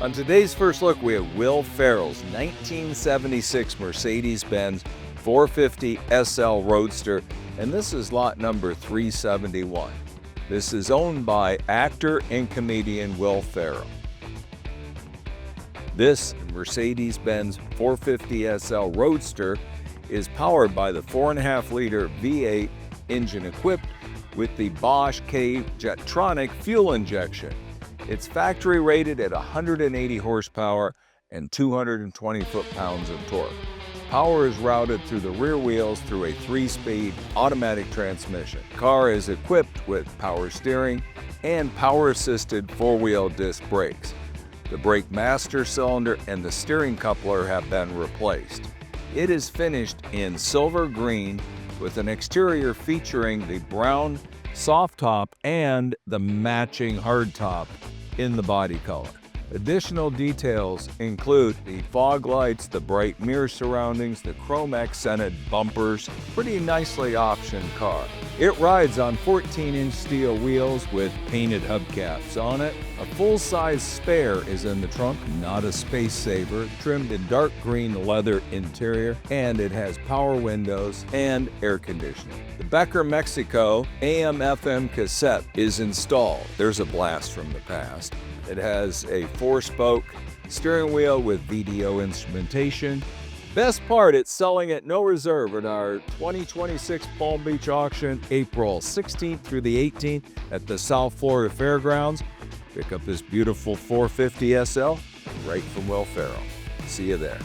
On today's first look, we have Will Ferrell's 1976 Mercedes-Benz 450SL Roadster, and this is lot number 371. This is owned by actor and comedian Will Ferrell. This Mercedes-Benz 450SL Roadster is powered by the 4.5-liter V8 engine equipped with the Bosch K-Jetronic fuel injection. It's factory rated at 180 horsepower and 220 foot-pounds of torque. Power is routed through the rear wheels through a 3-speed automatic transmission. The car is equipped with power steering and power-assisted 4-wheel disc brakes. The brake master cylinder and the steering coupler have been replaced. It is finished in silver green with an exterior featuring the brown soft top and the matching hard top in the body color. Additional details include the fog lights, the bright mirror surroundings, the chrome accented bumpers. Pretty nicely optioned car. It rides on 14-inch steel wheels with painted hubcaps on it. A full-size spare is in the trunk, not a space saver, trimmed in dark green leather interior, and it has power windows and air conditioning. The Becker Mexico AM/FM cassette is installed. There's a blast from the past. It has a 4-spoke steering wheel with VDO instrumentation. Best part, it's selling at no reserve at our 2026 Palm Beach auction, April 16th through the 18th at the South Florida Fairgrounds. Pick up this beautiful 450SL right from Will Ferrell. See you there.